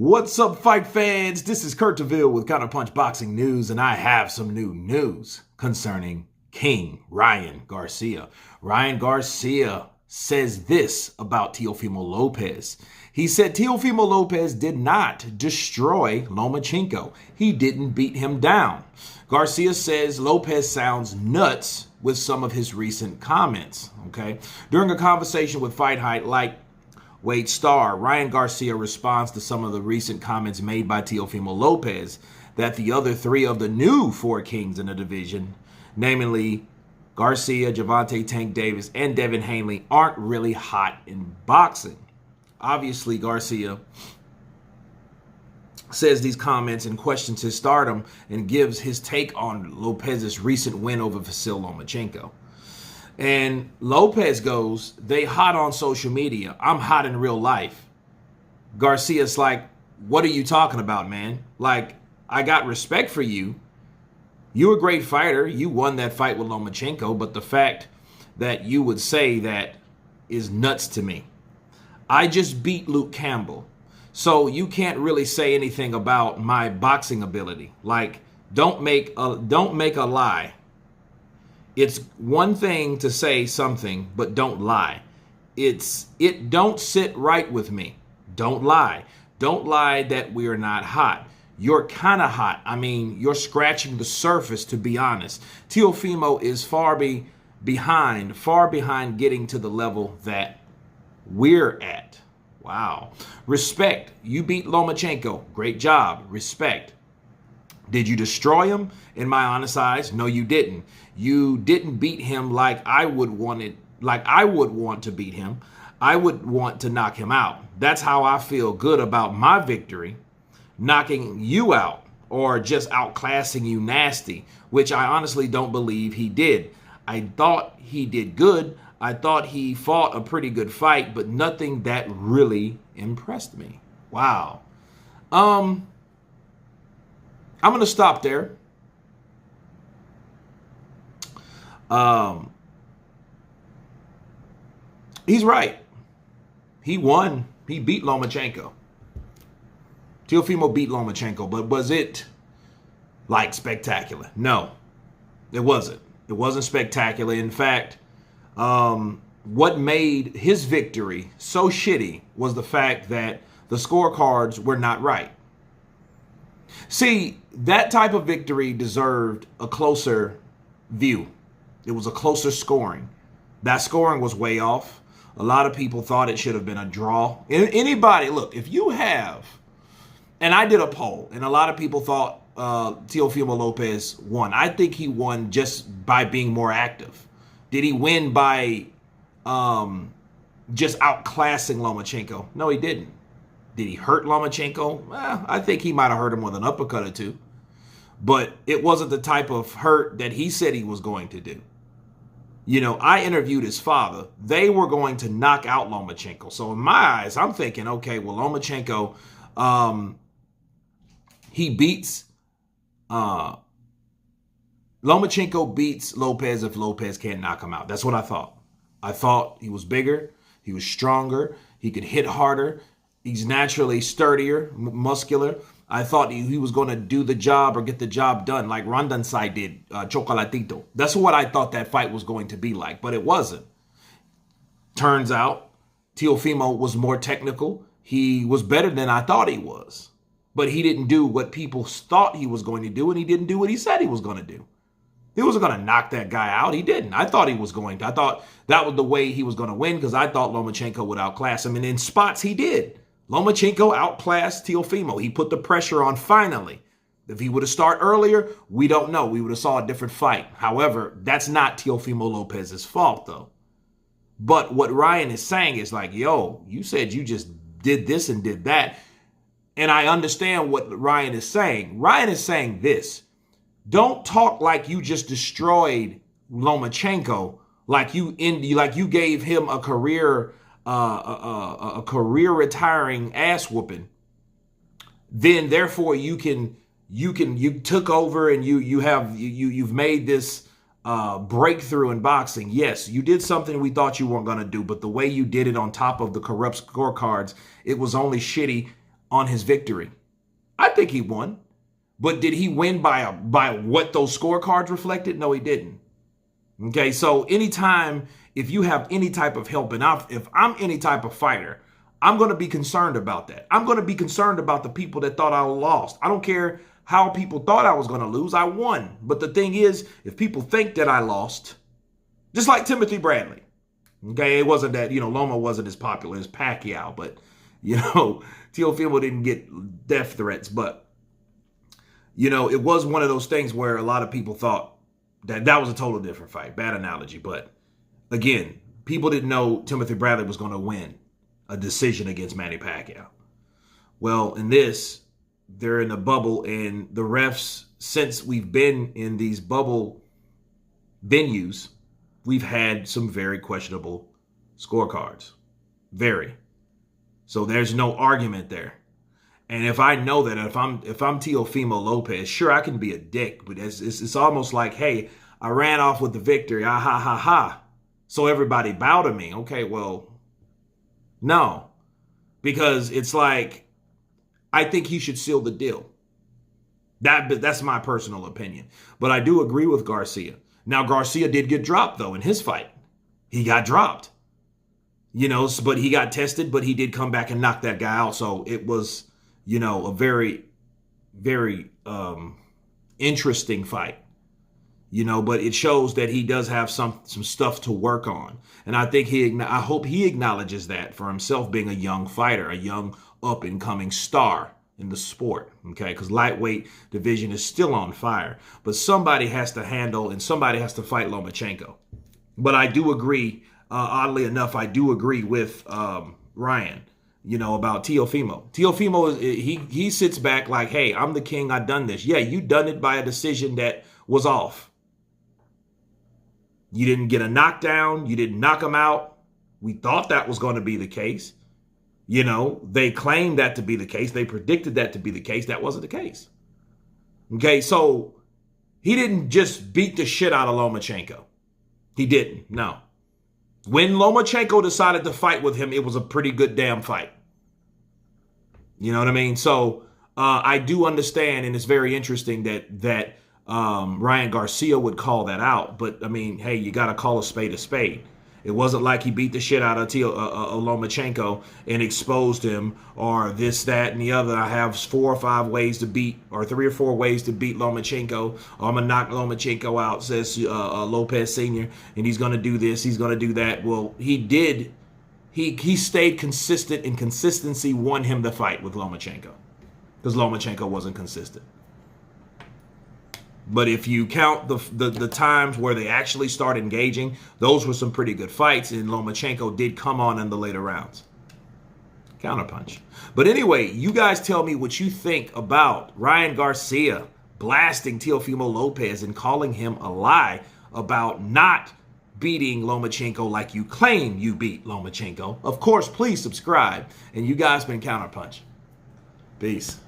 What's up, fight fans? This is Kurt DeVille with Counterpunch Boxing News, and I have some new news concerning King Ryan Garcia. Ryan Garcia says this about Teofimo Lopez. He said Teofimo Lopez did not destroy Lomachenko. He didn't beat him down. Garcia says Lopez sounds nuts with some of his recent comments. Okay, during a conversation with Fight Height, Wade Star, Ryan Garcia responds to some of the recent comments made by Teofimo Lopez that the other three of the new four kings in the division, namely Garcia, Gervonta Tank Davis, and Devin Haney, aren't really hot in boxing. Obviously, Garcia says these comments and questions his stardom and gives his take on Lopez's recent win over Vasil Lomachenko. And Lopez goes, they hot on social media. I'm hot in real life. Garcia's like, what are you talking about, man? Like, I got respect for you. You're a great fighter. You won that fight with Lomachenko, but the fact that you would say that is nuts to me. I just beat Luke Campbell. So you can't really say anything about my boxing ability. Like, don't make a lie. It's one thing to say something, but don't lie. It don't sit right with me. Don't lie. Don't lie that we're not hot. You're kind of hot. I mean, you're scratching the surface, to be honest. Teofimo is far behind getting to the level that we're at. Wow. Respect. You beat Lomachenko. Great job. Respect. Did you destroy him? In my honest eyes, no, you didn't. You didn't beat him like I would want to beat him. I would want to knock him out. That's how I feel good about my victory, knocking you out or just outclassing you nasty, which I honestly don't believe he did. I thought he did good. I thought he fought a pretty good fight, but nothing that really impressed me. Wow. I'm going to stop there. He's right. He won. He beat Lomachenko. Teofimo beat Lomachenko, but was it like spectacular? No, it wasn't. It wasn't spectacular. In fact, what made his victory so shitty was the fact that the scorecards were not right. See, that type of victory deserved a closer view. It was a closer scoring. That scoring was way off. A lot of people thought it should have been a draw. Anybody, look, if you have, and I did a poll, and a lot of people thought Teofimo Lopez won. I think he won just by being more active. Did he win by just outclassing Lomachenko? No, he didn't. Did he hurt Lomachenko? Well, I think he might have hurt him with an uppercut or two. But it wasn't the type of hurt that he said he was going to do. You know, I interviewed his father. They were going to knock out Lomachenko. So in my eyes, I'm thinking, okay, well, Lomachenko, Lomachenko beats Lopez if Lopez can't knock him out. That's what I thought. I thought he was bigger. He was stronger. He could hit harder. He's naturally sturdier, muscular. I thought he was going to do the job or get the job done like Rondansai did, Chocolatito. That's what I thought that fight was going to be like, but it wasn't. Turns out Teofimo was more technical. He was better than I thought he was, but he didn't do what people thought he was going to do, and he didn't do what he said he was going to do. He wasn't going to knock that guy out. He didn't. I thought he was going to. I thought that was the way he was going to win because I thought Lomachenko would outclass him, and in spots he did. Lomachenko outclassed Teofimo. He put the pressure on finally. If he would have started earlier, we don't know. We would have saw a different fight. However, that's not Teofimo Lopez's fault, though. But what Ryan is saying is like, yo, you said you just did this and did that. And I understand what Ryan is saying. Ryan is saying this. Don't talk like you just destroyed Lomachenko, like you gave him a career retiring ass whooping. Then therefore you took over and you've made this breakthrough in boxing. Yes, you did something we thought you weren't going to do, but the way you did it on top of the corrupt scorecards, it was only shitty on his victory. I think he won. But did he win by what those scorecards reflected? No, he didn't. Okay, so anytime, if you have any type of help, and if I'm any type of fighter, I'm going to be concerned about that. I'm going to be concerned about the people that thought I lost. I don't care how people thought I was going to lose. I won. But the thing is, if people think that I lost, just like Timothy Bradley, okay, it wasn't that, Loma wasn't as popular as Pacquiao, but, Teofimo didn't get death threats. But, it was one of those things where a lot of people thought that was a total different fight. Bad analogy. But, again, people didn't know Timothy Bradley was going to win a decision against Manny Pacquiao. Well, in this, they're in a bubble, and the refs, since we've been in these bubble venues, we've had some very questionable scorecards. Very. So there's no argument there. And if I know that, if I'm Teofimo Lopez, sure, I can be a dick, but it's almost like, hey, I ran off with the victory, ah ha ha ha. So everybody bow to me. Okay, well, no. Because it's like, I think he should seal the deal. That's my personal opinion. But I do agree with Garcia. Now, Garcia did get dropped, though, in his fight. He got dropped. But he got tested, but he did come back and knock that guy out. So it was, a very, very interesting fight. But it shows that he does have some stuff to work on. And I think I hope he acknowledges that for himself, being a young fighter, a young up-and-coming star in the sport, okay? Because lightweight division is still on fire. But somebody has to handle and somebody has to fight Lomachenko. But I do agree, oddly enough, I do agree with Ryan, about Teofimo. Teofimo, he sits back like, hey, I'm the king, I've done this. Yeah, you done it by a decision that was off. You didn't get a knockdown. You didn't knock him out. We thought that was going to be the case. They claimed that to be the case. They predicted that to be the case. That wasn't the case. Okay, so he didn't just beat the shit out of Lomachenko. He didn't, no. When Lomachenko decided to fight with him, it was a pretty good damn fight. You know what I mean? So I do understand, and it's very interesting that Ryan Garcia would call that out. But, I mean, hey, you got to call a spade a spade. It wasn't like he beat the shit out of Lomachenko and exposed him or this, that, and the other. I have 4 or 5 ways to beat, or 3 or 4 ways to beat Lomachenko. Or I'm going to knock Lomachenko out, says Lopez Sr., and he's going to do this, he's going to do that. Well, he did. He stayed consistent, and consistency won him the fight with Lomachenko because Lomachenko wasn't consistent. But if you count the times where they actually start engaging, those were some pretty good fights, and Lomachenko did come on in the later rounds. Counterpunch. But anyway, you guys tell me what you think about Ryan Garcia blasting Teofimo Lopez and calling him a lie about not beating Lomachenko like you claim you beat Lomachenko. Of course, please subscribe. And you guys been Counterpunch. Peace.